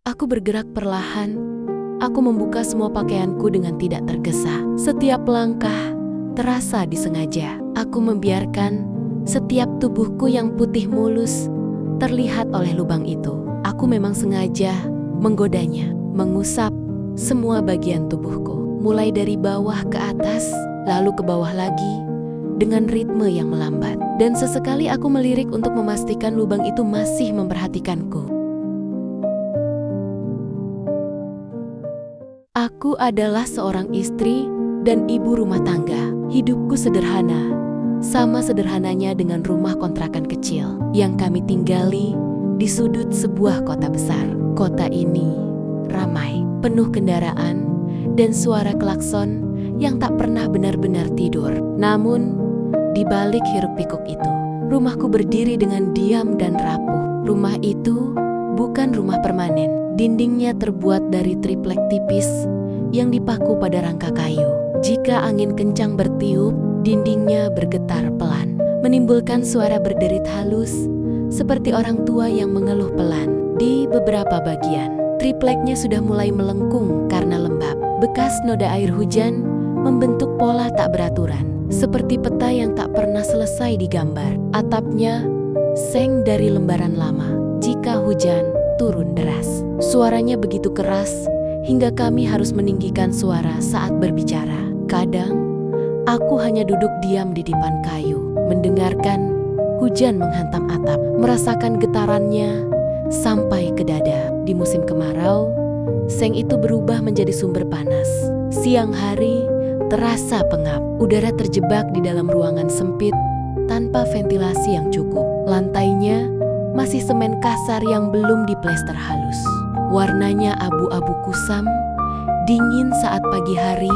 Aku bergerak perlahan. Aku membuka semua pakaianku dengan tidak tergesa. Setiap langkah terasa disengaja. Aku membiarkan setiap tubuhku yang putih mulus terlihat oleh lubang itu. Aku memang sengaja menggodanya, mengusap semua bagian tubuhku, mulai dari bawah ke atas, lalu ke bawah lagi, dengan ritme yang melambat. Dan sesekali aku melirik untuk memastikan lubang itu masih memperhatikanku. Aku adalah seorang istri dan ibu rumah tangga. Hidupku sederhana, sama sederhananya dengan rumah kontrakan kecil yang kami tinggali di sudut sebuah kota besar. Kota ini ramai, penuh kendaraan dan suara klakson yang tak pernah benar-benar tidur. Namun, di balik hiruk-pikuk itu, rumahku berdiri dengan diam dan rapuh. Rumah itu bukan rumah permanen. Dindingnya terbuat dari triplek tipis yang dipaku pada rangka kayu. Jika angin kencang bertiup, dindingnya bergetar pelan, menimbulkan suara berderit halus seperti orang tua yang mengeluh pelan. Di beberapa bagian, tripleknya sudah mulai melengkung karena lembab. Bekas noda air hujan membentuk pola tak beraturan, seperti peta yang tak pernah selesai digambar. Atapnya seng dari lembaran lama jika hujan turun deras. Suaranya begitu keras hingga kami harus meninggikan suara saat berbicara. Kadang, aku hanya duduk diam di dipan kayu, mendengarkan hujan menghantam atap, merasakan getarannya sampai ke dada. Di musim kemarau, seng itu berubah menjadi sumber panas. Siang hari terasa pengap, udara terjebak di dalam ruangan sempit tanpa ventilasi yang cukup. Lantainya masih semen kasar yang belum diplester halus. Warnanya abu-abu kusam, dingin saat pagi hari,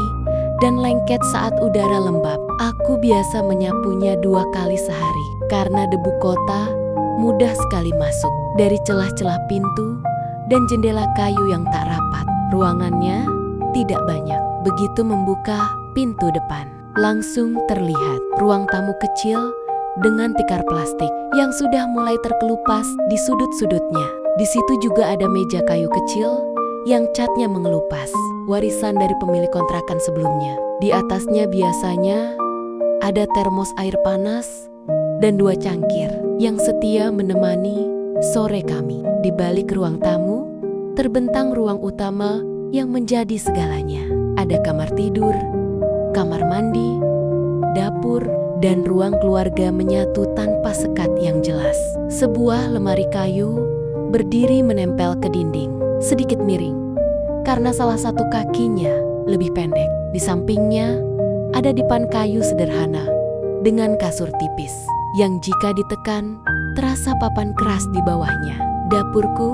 dan lengket saat udara lembab. Aku biasa menyapunya 2 kali sehari, karena debu kota mudah sekali masuk dari celah-celah pintu dan jendela kayu yang tak rapat. Ruangannya tidak banyak. Begitu membuka pintu depan, langsung terlihat ruang tamu kecil dengan tikar plastik yang sudah mulai terkelupas di sudut-sudutnya. Di situ juga ada meja kayu kecil yang catnya mengelupas, warisan dari pemilik kontrakan sebelumnya. Di atasnya biasanya ada termos air panas dan 2 cangkir yang setia menemani sore kami. Di balik ruang tamu, terbentang ruang utama yang menjadi segalanya. Ada kamar tidur, kamar mandi, dapur, dan ruang keluarga menyatu tanpa sekat yang jelas. Sebuah lemari kayu berdiri menempel ke dinding, sedikit miring, karena salah satu kakinya lebih pendek. Di sampingnya ada dipan kayu sederhana dengan kasur tipis yang jika ditekan terasa papan keras di bawahnya. Dapurku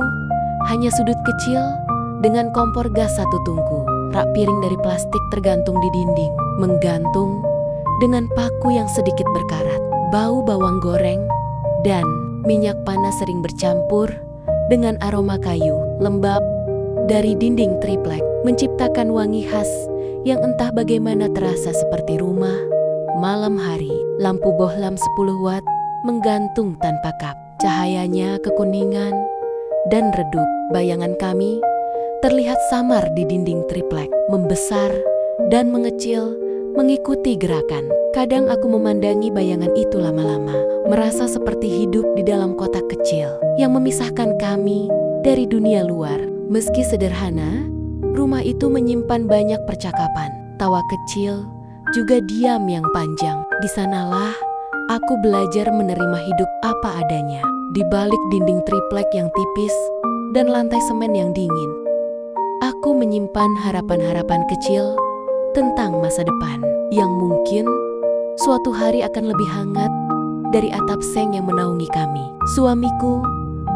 hanya sudut kecil dengan kompor gas 1 tungku. Rak piring dari plastik tergantung di dinding, menggantung dengan paku yang sedikit berkarat. Bau bawang goreng dan minyak panas sering bercampur dengan aroma kayu lembab dari dinding triplek, menciptakan wangi khas yang entah bagaimana terasa seperti rumah. Malam hari, lampu bohlam 10 watt menggantung tanpa kap. Cahayanya kekuningan dan redup. Bayangan kami terlihat samar di dinding triplek, membesar dan mengecil mengikuti gerakan. Kadang aku memandangi bayangan itu lama-lama, merasa seperti hidup di dalam kotak kecil yang memisahkan kami dari dunia luar. Meski sederhana, rumah itu menyimpan banyak percakapan, tawa kecil, juga diam yang panjang. Di sanalah aku belajar menerima hidup apa adanya, di balik dinding triplek yang tipis dan lantai semen yang dingin. Aku menyimpan harapan-harapan kecil tentang masa depan yang mungkin suatu hari akan lebih hangat dari atap seng yang menaungi kami. Suamiku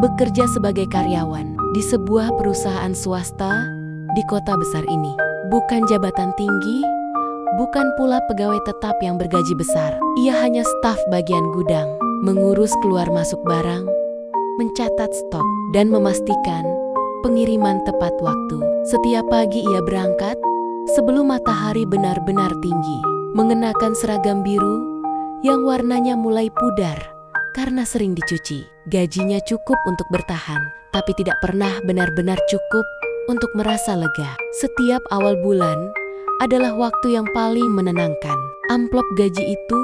bekerja sebagai karyawan di sebuah perusahaan swasta di kota besar ini. Bukan jabatan tinggi, bukan pula pegawai tetap yang bergaji besar. Ia hanya staf bagian gudang, mengurus keluar masuk barang, mencatat stok, dan memastikan pengiriman tepat waktu. Setiap pagi ia berangkat sebelum matahari benar-benar tinggi, mengenakan seragam biru yang warnanya mulai pudar karena sering dicuci. Gajinya cukup untuk bertahan, tapi tidak pernah benar-benar cukup untuk merasa lega. Setiap awal bulan adalah waktu yang paling menenangkan. Amplop gaji itu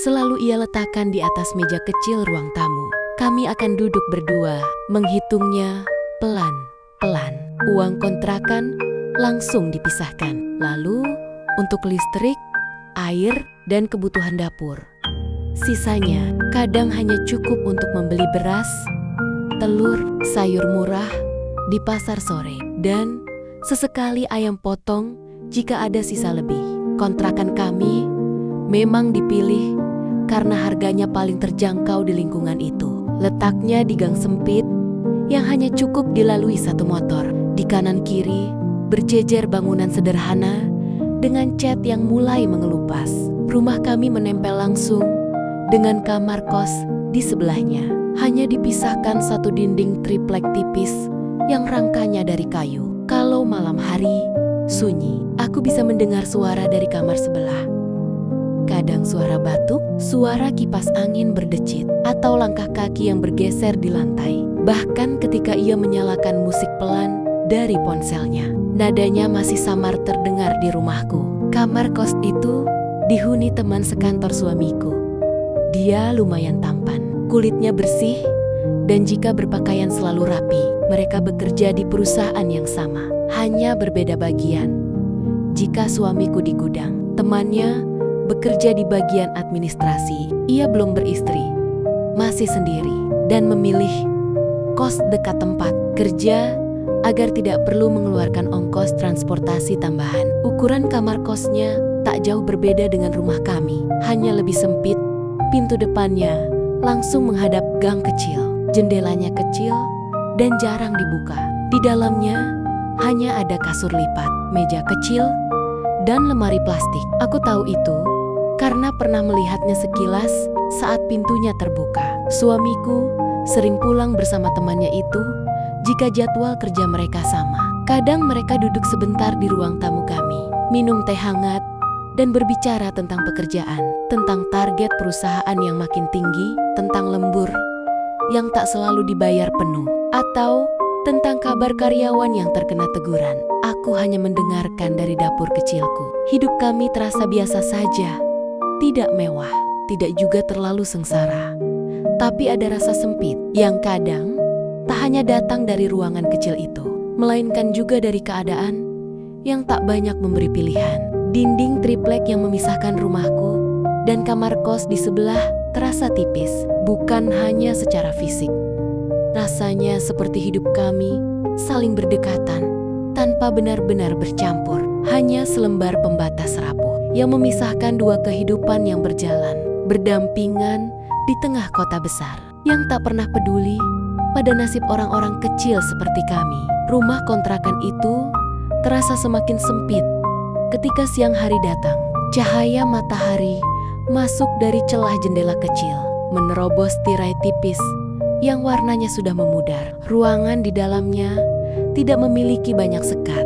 selalu ia letakkan di atas meja kecil ruang tamu. Kami akan duduk berdua, menghitungnya pelan-pelan. Uang kontrakan langsung dipisahkan. Lalu, untuk listrik, air, dan kebutuhan dapur. Sisanya kadang hanya cukup untuk membeli beras, telur, sayur murah di pasar sore, dan sesekali ayam potong jika ada sisa lebih. Kontrakan kami memang dipilih karena harganya paling terjangkau di lingkungan itu. Letaknya di gang sempit yang hanya cukup dilalui satu motor. Di kanan kiri berjejer bangunan sederhana dengan cat yang mulai mengelupas. Rumah kami menempel langsung dengan kamar kos di sebelahnya. Hanya dipisahkan satu dinding triplek tipis yang rangkanya dari kayu. Kalau malam hari sunyi, aku bisa mendengar suara dari kamar sebelah. Kadang suara batuk, suara kipas angin berdecit, atau langkah kaki yang bergeser di lantai. Bahkan ketika ia menyalakan musik pelan dari ponselnya, nadanya masih samar terdengar di rumahku. Kamar kos itu dihuni teman sekantor suamiku. Dia lumayan tampan, kulitnya bersih, dan jika berpakaian selalu rapi. Mereka bekerja di perusahaan yang sama, hanya berbeda bagian. Jika suamiku di gudang, temannya bekerja di bagian administrasi. Ia belum beristri, masih sendiri, dan memilih kos dekat tempat kerja agar tidak perlu mengeluarkan ongkos transportasi tambahan. Ukuran kamar kosnya tak jauh berbeda dengan rumah kami, hanya lebih sempit. Pintu depannya langsung menghadap gang kecil. Jendelanya kecil dan jarang dibuka. Di dalamnya hanya ada kasur lipat, meja kecil, dan lemari plastik. Aku tahu itu karena pernah melihatnya sekilas saat pintunya terbuka. Suamiku sering pulang bersama temannya itu jika jadwal kerja mereka sama. Kadang mereka duduk sebentar di ruang tamu kami, minum teh hangat, dan berbicara tentang pekerjaan, tentang target perusahaan yang makin tinggi, tentang lembur yang tak selalu dibayar penuh, atau tentang kabar karyawan yang terkena teguran. Aku hanya mendengarkan dari dapur kecilku. Hidup kami terasa biasa saja, tidak mewah, tidak juga terlalu sengsara. Tapi ada rasa sempit yang kadang tak hanya datang dari ruangan kecil itu, melainkan juga dari keadaan yang tak banyak memberi pilihan. Dinding triplek yang memisahkan rumahku dan kamar kos di sebelah terasa tipis, bukan hanya secara fisik. Rasanya seperti hidup kami saling berdekatan, tanpa benar-benar bercampur. Hanya selembar pembatas rapuh yang memisahkan dua kehidupan yang berjalan, berdampingan di tengah kota besar, yang tak pernah peduli pada nasib orang-orang kecil seperti kami. Rumah kontrakan itu terasa semakin sempit ketika siang hari datang. Cahaya matahari masuk dari celah jendela kecil, menerobos tirai tipis yang warnanya sudah memudar. Ruangan di dalamnya tidak memiliki banyak sekat.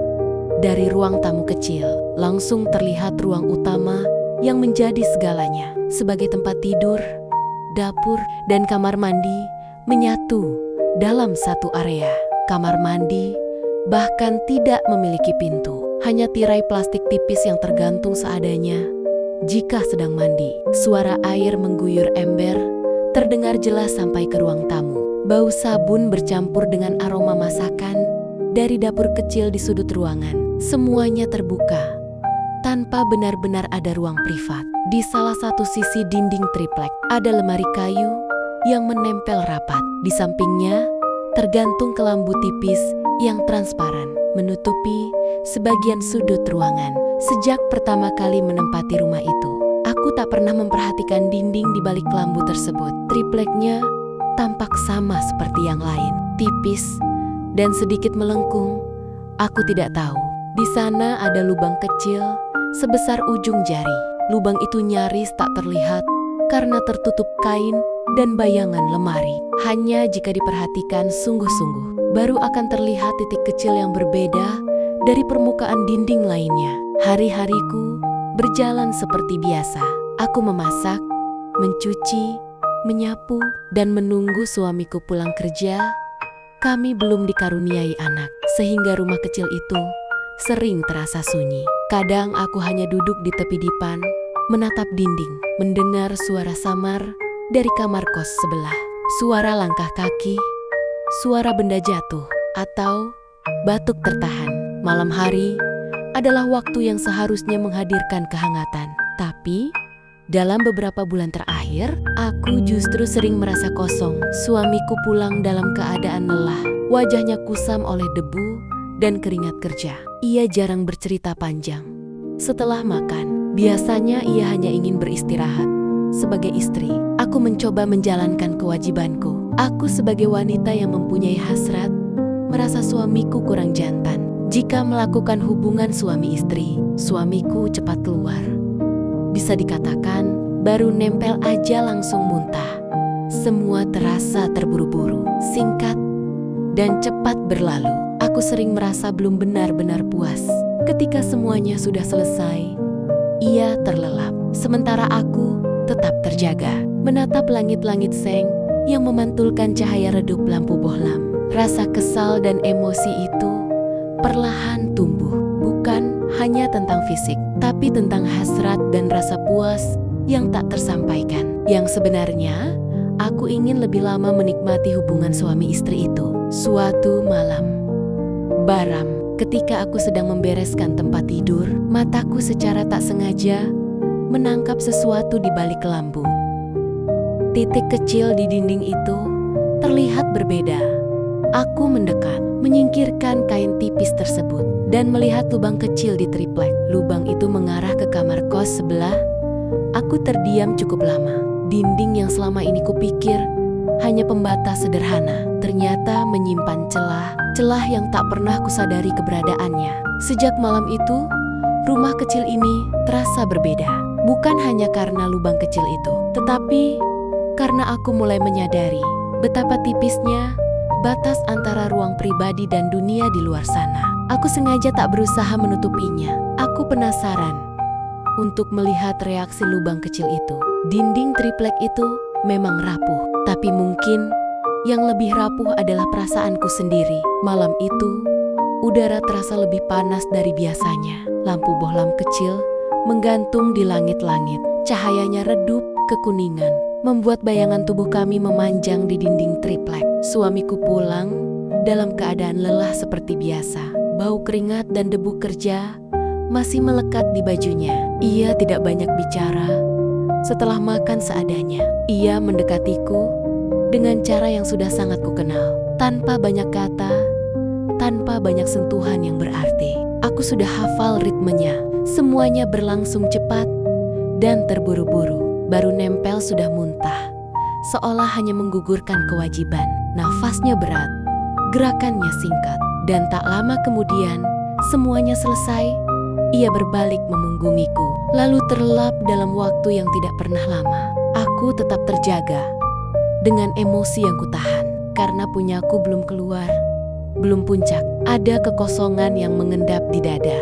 Dari ruang tamu kecil, langsung terlihat ruang utama yang menjadi segalanya. Sebagai tempat tidur, dapur, dan kamar mandi menyatu dalam satu area. Kamar mandi bahkan tidak memiliki pintu, hanya tirai plastik tipis yang tergantung seadanya. Jika sedang mandi, suara air mengguyur ember terdengar jelas sampai ke ruang tamu. Bau sabun bercampur dengan aroma masakan dari dapur kecil di sudut ruangan. Semuanya terbuka, tanpa benar-benar ada ruang privat. Di salah satu sisi dinding triplek, ada lemari kayu yang menempel rapat. Di sampingnya, tergantung kelambu tipis yang transparan, menutupi sebagian sudut ruangan. Sejak pertama kali menempati rumah itu, aku tak pernah memperhatikan dinding di balik kelambu tersebut. Tripleknya tampak sama seperti yang lain, tipis dan sedikit melengkung. Aku tidak tahu. Di sana ada lubang kecil sebesar ujung jari. Lubang itu nyaris tak terlihat karena tertutup kain dan bayangan lemari. Hanya jika diperhatikan sungguh-sungguh, baru akan terlihat titik kecil yang berbeda dari permukaan dinding lainnya. Hari-hariku berjalan seperti biasa. Aku memasak, mencuci, menyapu, dan menunggu suamiku pulang kerja Kami belum dikaruniai anak, sehingga rumah kecil itu sering terasa sunyi. Kadang aku hanya duduk di tepi dipan, menatap dinding, mendengar suara samar dari kamar kos sebelah. Suara langkah kaki, suara benda jatuh, atau batuk tertahan. Malam hari adalah waktu yang seharusnya menghadirkan kehangatan. Tapi dalam beberapa bulan terakhir, aku justru sering merasa kosong. Suamiku pulang dalam keadaan lelah. Wajahnya kusam oleh debu dan keringat kerja. Ia jarang bercerita panjang. Setelah makan, biasanya ia hanya ingin beristirahat. Sebagai istri, aku mencoba menjalankan kewajibanku. Aku sebagai wanita yang mempunyai hasrat, merasa suamiku kurang jantan. Jika melakukan hubungan suami istri, suamiku cepat keluar. Bisa dikatakan, baru nempel aja langsung muntah. Semua terasa terburu-buru, singkat, dan cepat berlalu. Aku sering merasa belum benar-benar puas. Ketika semuanya sudah selesai, ia terlelap. Sementara aku tetap terjaga, menatap langit-langit seng yang memantulkan cahaya redup lampu bohlam. Rasa kesal dan emosi itu perlahan tumbuh. Bukan hanya tentang fisik, tapi tentang hasrat dan rasa puas yang tak tersampaikan. Yang sebenarnya, aku ingin lebih lama menikmati hubungan suami istri itu. Suatu malam, baram, ketika aku sedang membereskan tempat tidur, mataku secara tak sengaja menangkap sesuatu di balik lampu. Titik kecil di dinding itu terlihat berbeda. Aku mendekat, menyingkirkan kain tipis tersebut, dan melihat lubang kecil di triplek. Lubang itu mengarah ke kamar kos sebelah. Aku terdiam cukup lama. Dinding yang selama ini kupikir hanya pembatas sederhana, ternyata menyimpan celah yang tak pernah kusadari keberadaannya. Sejak malam itu, rumah kecil ini terasa berbeda. Bukan hanya karena lubang kecil itu, tetapi karena aku mulai menyadari betapa tipisnya batas antara ruang pribadi dan dunia di luar sana. Aku sengaja tak berusaha menutupinya. Aku penasaran untuk melihat reaksi lubang kecil itu. Dinding triplek itu memang rapuh, tapi mungkin yang lebih rapuh adalah perasaanku sendiri. Malam itu, udara terasa lebih panas dari biasanya. Lampu bohlam kecil menggantung di langit-langit. Cahayanya redup kekuningan, membuat bayangan tubuh kami memanjang di dinding triplek. Suamiku pulang dalam keadaan lelah seperti biasa. Bau keringat dan debu kerja masih melekat di bajunya. Ia tidak banyak bicara. Setelah makan seadanya, ia mendekatiku dengan cara yang sudah sangat kukenal. Tanpa banyak kata, tanpa banyak sentuhan yang berarti. Aku sudah hafal ritmenya. Semuanya berlangsung cepat dan terburu-buru. Baru nempel sudah muntah, seolah hanya menggugurkan kewajiban. Nafasnya berat, gerakannya singkat, dan tak lama kemudian semuanya selesai. Ia berbalik memunggungiku, lalu terlelap dalam waktu yang tidak pernah lama. Aku tetap terjaga dengan emosi yang kutahan, karena punyaku belum keluar, belum puncak. Ada kekosongan yang mengendap di dada.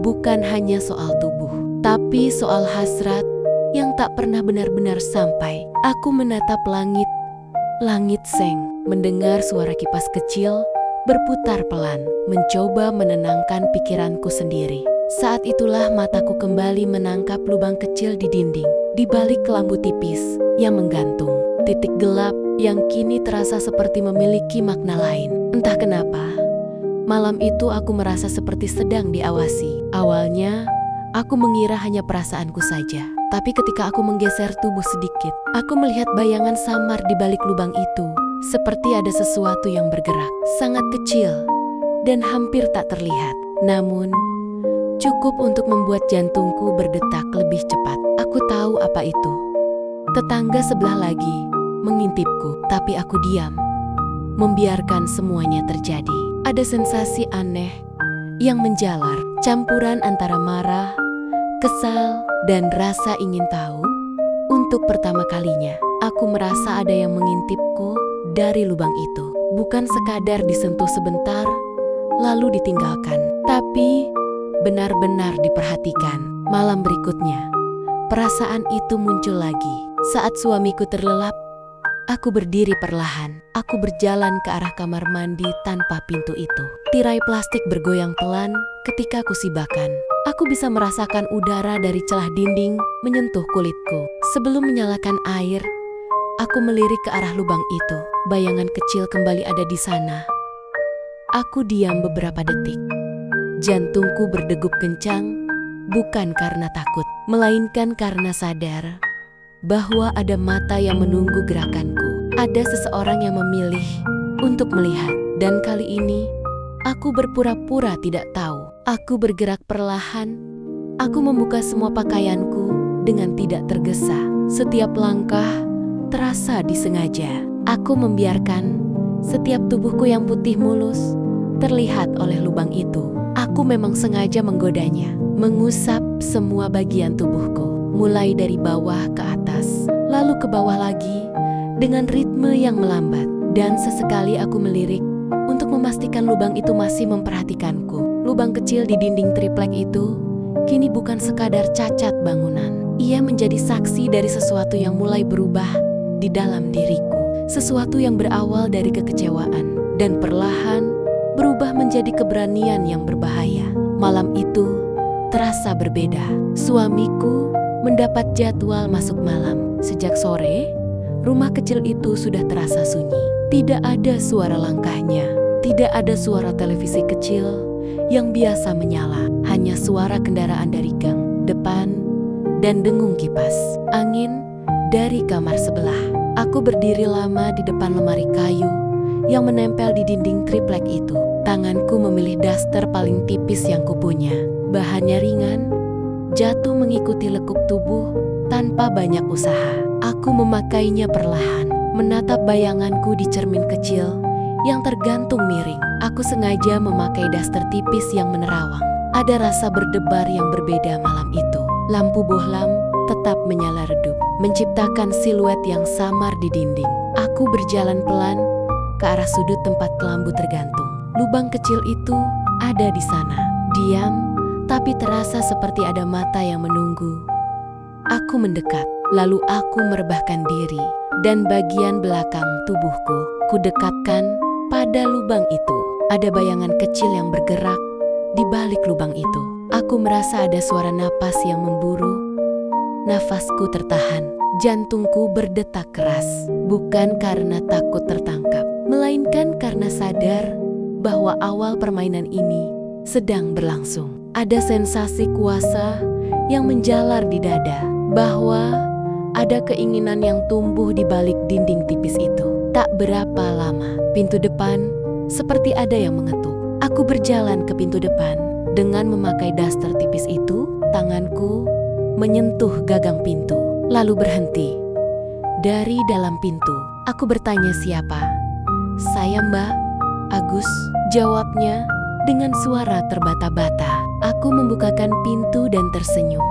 Bukan hanya soal tubuh, tapi soal hasrat yang tak pernah benar-benar sampai. Aku menatap langit seng, mendengar suara kipas kecil berputar pelan, mencoba menenangkan pikiranku sendiri. Saat itulah mataku kembali menangkap lubang kecil di dinding, di balik lampu tipis yang menggantung. Titik gelap yang kini terasa seperti memiliki makna lain. Entah kenapa, malam itu aku merasa seperti sedang diawasi. Awalnya, aku mengira hanya perasaanku saja. Tapi ketika aku menggeser tubuh sedikit, aku melihat bayangan samar di balik lubang itu. Seperti ada sesuatu yang bergerak, sangat kecil dan hampir tak terlihat. Namun, cukup untuk membuat jantungku berdetak lebih cepat. Aku tahu apa itu. Tetangga sebelah lagi mengintipku, tapi aku diam, membiarkan semuanya terjadi. Ada sensasi aneh yang menjalar, campuran antara marah, kesal, dan rasa ingin tahu. Untuk pertama kalinya, aku merasa ada yang mengintipku dari lubang itu. Bukan sekadar disentuh sebentar, lalu ditinggalkan, tapi benar-benar diperhatikan. Malam berikutnya, perasaan itu muncul lagi. Saat suamiku terlelap, Aku berdiri perlahan. Aku berjalan ke arah kamar mandi tanpa pintu itu. Tirai plastik bergoyang pelan ketika aku sibakan. Aku bisa merasakan udara dari celah dinding menyentuh kulitku. Sebelum menyalakan air, aku melirik ke arah lubang itu. Bayangan kecil kembali ada di sana. Aku diam beberapa detik. Jantungku berdegup kencang, bukan karena takut, melainkan karena sadar bahwa ada mata yang menunggu gerakanku. Ada seseorang yang memilih untuk melihat, dan kali ini aku berpura-pura tidak tahu. Aku bergerak perlahan. Aku membuka semua pakaianku dengan tidak tergesa. Setiap langkah terasa disengaja. Aku membiarkan setiap tubuhku yang putih mulus terlihat oleh lubang itu. Aku memang sengaja menggodanya, mengusap semua bagian tubuhku. Mulai dari bawah ke atas, lalu ke bawah lagi dengan ritme yang melambat. Dan sesekali aku melirik untuk memastikan lubang itu masih memperhatikanku. Lubang kecil di dinding triplek itu kini bukan sekadar cacat bangunan. Ia menjadi saksi dari sesuatu yang mulai berubah di dalam diriku. Sesuatu yang berawal dari kekecewaan dan perlahan berubah menjadi keberanian yang berbahaya. Malam itu terasa berbeda. Suamiku mendapat jadwal masuk malam. Sejak sore, rumah kecil itu sudah terasa sunyi. Tidak ada suara langkahnya, tidak ada suara televisi kecil yang biasa menyala. Hanya suara kendaraan dari gang depan dan dengung kipas angin dari kamar sebelah. Aku berdiri lama di depan lemari kayu yang menempel di dinding triplek itu. Tanganku memilih daster paling tipis yang kupunya. Bahannya ringan, jatuh mengikuti lekuk tubuh tanpa banyak usaha. Aku memakainya perlahan, menatap bayanganku di cermin kecil yang tergantung miring. Aku sengaja memakai daster tipis yang menerawang. Ada rasa berdebar yang berbeda malam itu. Lampu bohlam tetap menyala redup, menciptakan siluet yang samar di dinding. Aku berjalan pelan ke arah sudut tempat kelambu tergantung. Lubang kecil itu ada di sana, diam, tapi terasa seperti ada mata yang menunggu. Aku mendekat, lalu aku merebahkan diri, dan bagian belakang tubuhku kudekatkan pada lubang itu. Ada bayangan kecil yang bergerak di balik lubang itu. Aku merasa ada suara napas yang memburu. Nafasku tertahan, jantungku berdetak keras, bukan karena takut tertangkap, melainkan karena sadar bahwa awal permainan ini sedang berlangsung. Ada sensasi kuasa yang menjalar di dada, bahwa ada keinginan yang tumbuh di balik dinding tipis itu. Tak berapa lama, pintu depan seperti ada yang mengetuk. Aku berjalan ke pintu depan. Dengan memakai daster tipis itu, tanganku menyentuh gagang pintu, lalu berhenti. Dari dalam pintu, aku bertanya siapa. "Saya Mbak Agus," jawabnya dengan suara terbata-bata. Aku membukakan pintu dan tersenyum.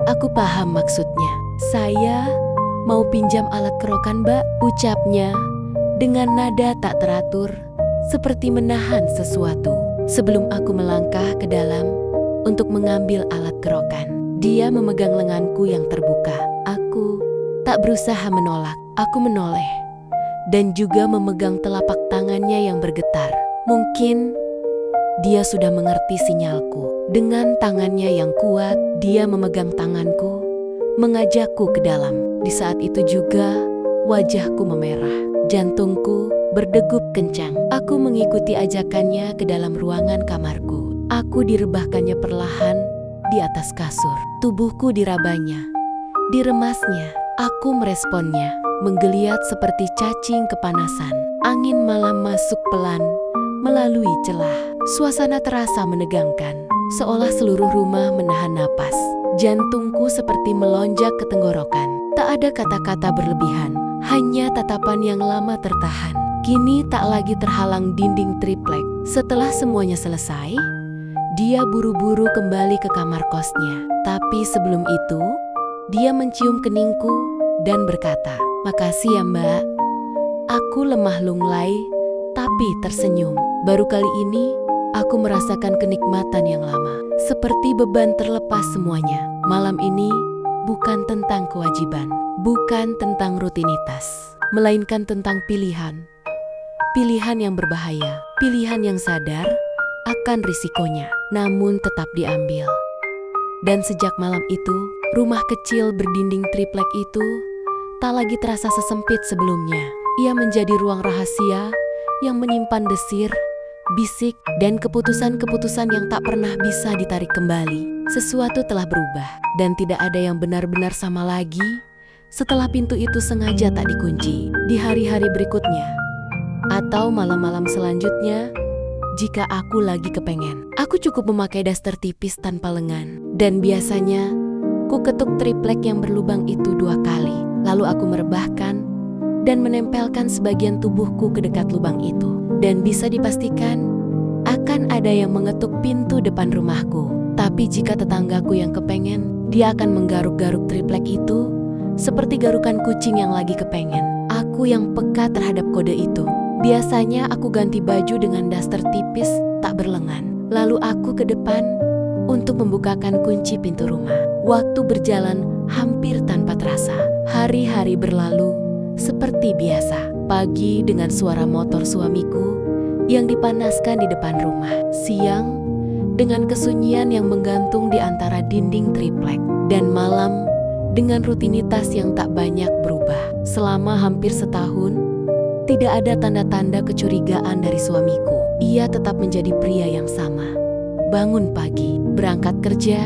"Aku paham maksudnya. Saya mau pinjam alat kerokan, Mbak," ucapnya dengan nada tak teratur, seperti menahan sesuatu. Sebelum aku melangkah ke dalam untuk mengambil alat kerokan, dia memegang lenganku yang terbuka. Aku tak berusaha menolak. Aku menoleh dan juga memegang telapak tangannya yang bergetar. Mungkin dia sudah mengerti sinyalku. Dengan tangannya yang kuat, dia memegang tanganku, mengajakku ke dalam. Di saat itu juga, wajahku memerah. Jantungku berdegup kencang. Aku mengikuti ajakannya ke dalam ruangan kamarku. Aku direbahkannya perlahan di atas kasur. Tubuhku dirabanya, diremasnya. Aku meresponnya, menggeliat seperti cacing kepanasan. Angin malam masuk pelan melalui celah. Suasana terasa menegangkan, seolah seluruh rumah menahan napas. Jantungku seperti melonjak ke tenggorokan. Tak ada kata-kata berlebihan, hanya tatapan yang lama tertahan. Kini tak lagi terhalang dinding triplek. Setelah semuanya selesai, dia buru-buru kembali ke kamar kosnya. Tapi sebelum itu, dia mencium keningku dan berkata, "Makasih ya Mbak." Aku lemah lunglai, tapi tersenyum. Baru kali ini, aku merasakan kenikmatan yang lama. Seperti beban terlepas semuanya. Malam ini bukan tentang kewajiban, bukan tentang rutinitas, melainkan tentang pilihan. Pilihan yang berbahaya, pilihan yang sadar akan risikonya, namun tetap diambil. Dan sejak malam itu, rumah kecil berdinding triplek itu tak lagi terasa sesempit sebelumnya. Ia menjadi ruang rahasia yang menyimpan desir, bisik, dan keputusan-keputusan yang tak pernah bisa ditarik kembali. Sesuatu telah berubah, dan tidak ada yang benar-benar sama lagi setelah pintu itu sengaja tak dikunci. Di hari-hari berikutnya, atau malam-malam selanjutnya, jika aku lagi kepengen, aku cukup memakai daster tipis tanpa lengan. Dan biasanya, ku ketuk triplek yang berlubang itu 2 kali. Lalu aku merebahkan dan menempelkan sebagian tubuhku ke dekat lubang itu. Dan bisa dipastikan, akan ada yang mengetuk pintu depan rumahku. Tapi jika tetanggaku yang kepengen, dia akan menggaruk-garuk triplek itu seperti garukan kucing yang lagi kepengen. Aku yang peka terhadap kode itu. Biasanya aku ganti baju dengan daster tipis tak berlengan. Lalu aku ke depan untuk membukakan kunci pintu rumah. Waktu berjalan hampir tanpa terasa. Hari-hari berlalu seperti biasa. Pagi dengan suara motor suamiku yang dipanaskan di depan rumah. Siang dengan kesunyian yang menggantung di antara dinding triplek. Dan malam dengan rutinitas yang tak banyak berubah. Selama hampir setahun, tidak ada tanda-tanda kecurigaan dari suamiku. Ia tetap menjadi pria yang sama. Bangun pagi, berangkat kerja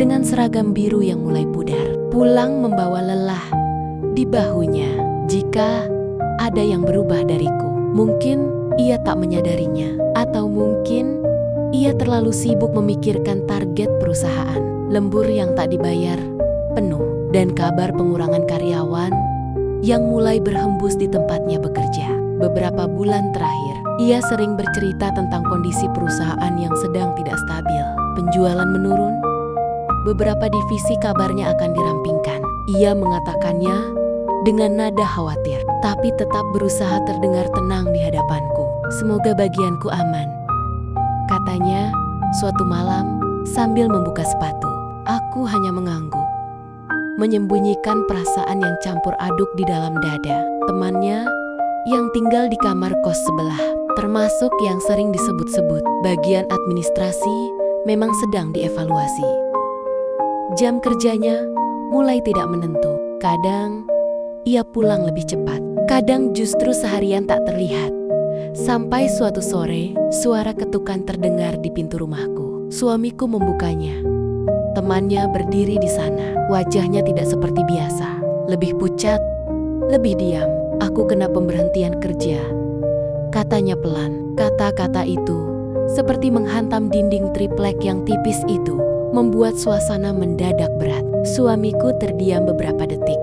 dengan seragam biru yang mulai pudar. Pulang membawa lelah di bahunya. Jika ada yang berubah dariku, mungkin ia tak menyadarinya. Atau mungkin ia terlalu sibuk memikirkan target perusahaan. Lembur yang tak dibayar penuh, dan kabar pengurangan karyawan yang mulai berhembus di tempatnya bekerja. Beberapa bulan terakhir, ia sering bercerita tentang kondisi perusahaan yang sedang tidak stabil. Penjualan menurun, beberapa divisi kabarnya akan dirampingkan. Ia mengatakannya dengan nada khawatir, tapi tetap berusaha terdengar tenang di hadapanku. Semoga bagianku aman, katanya suatu malam sambil membuka sepatu. Aku hanya mengangguk, menyembunyikan perasaan yang campur aduk di dalam dada. Temannya yang tinggal di kamar kos sebelah, termasuk yang sering disebut-sebut bagian administrasi, memang sedang dievaluasi. Jam kerjanya mulai tidak menentu. Kadang ia pulang lebih cepat, kadang justru seharian tak terlihat. Sampai suatu sore, suara ketukan terdengar di pintu rumahku. Suamiku membukanya. Temannya berdiri di sana. Wajahnya tidak seperti biasa, lebih pucat, lebih diam. Aku kena pemberhentian kerja, katanya pelan. Kata-kata itu seperti menghantam dinding triplek yang tipis itu, membuat suasana mendadak berat. Suamiku terdiam beberapa detik,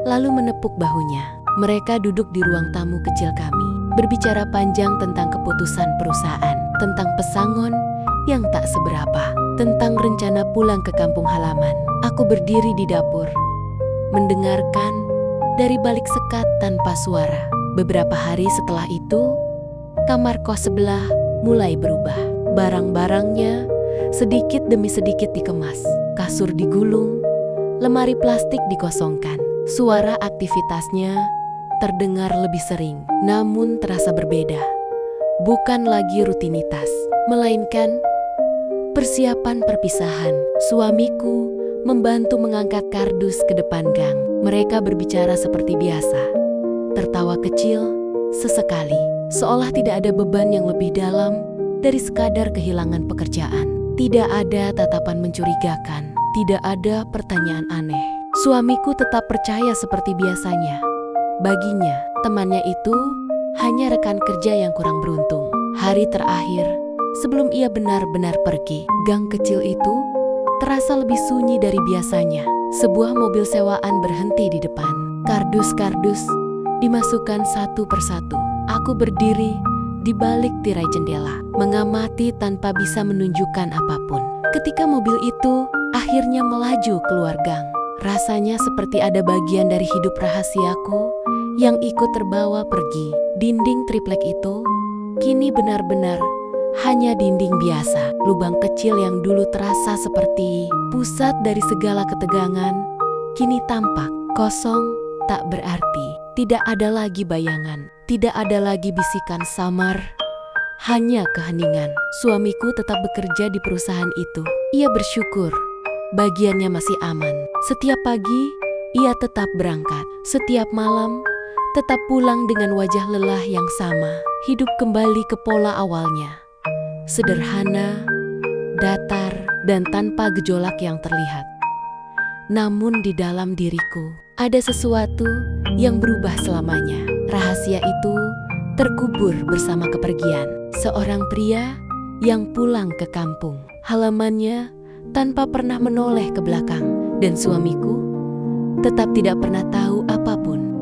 lalu menepuk bahunya. Mereka duduk di ruang tamu kecil kami, berbicara panjang tentang keputusan perusahaan, tentang pesangon yang tak seberapa, tentang rencana pulang ke kampung halaman. Aku berdiri di dapur, mendengarkan dari balik sekat tanpa suara. Beberapa hari setelah itu, kamar kos sebelah mulai berubah. Barang-barangnya sedikit demi sedikit dikemas. Kasur digulung, lemari plastik dikosongkan. Suara aktivitasnya terdengar lebih sering, namun terasa berbeda. Bukan lagi rutinitas, melainkan persiapan perpisahan. Suamiku membantu mengangkat kardus ke depan gang. Mereka berbicara seperti biasa, tertawa kecil sesekali, seolah tidak ada beban yang lebih dalam dari sekadar kehilangan pekerjaan. Tidak ada tatapan mencurigakan, tidak ada pertanyaan aneh. Suamiku tetap percaya seperti biasanya. Baginya, temannya itu hanya rekan kerja yang kurang beruntung. Hari terakhir sebelum ia benar-benar pergi, gang kecil itu terasa lebih sunyi dari biasanya. Sebuah mobil sewaan berhenti di depan. Kardus-kardus dimasukkan satu persatu. Aku berdiri di balik tirai jendela, mengamati tanpa bisa menunjukkan apapun. Ketika mobil itu akhirnya melaju keluar gang, rasanya seperti ada bagian dari hidup rahasiaku yang ikut terbawa pergi. Dinding triplek itu kini benar-benar hanya dinding biasa. Lubang kecil yang dulu terasa seperti pusat dari segala ketegangan, kini tampak kosong, tak berarti. Tidak ada lagi bayangan, tidak ada lagi bisikan samar, hanya keheningan. Suamiku tetap bekerja di perusahaan itu. Ia bersyukur bagiannya masih aman. Setiap pagi, ia tetap berangkat. Setiap malam, tetap pulang dengan wajah lelah yang sama. Hidup kembali ke pola awalnya. Sederhana, datar, dan tanpa gejolak yang terlihat. Namun di dalam diriku, ada sesuatu yang berubah selamanya. Rahasia itu terkubur bersama kepergian. Seorang pria yang pulang ke kampung halamannya tanpa pernah menoleh ke belakang. Dan suamiku tetap tidak pernah tahu apapun.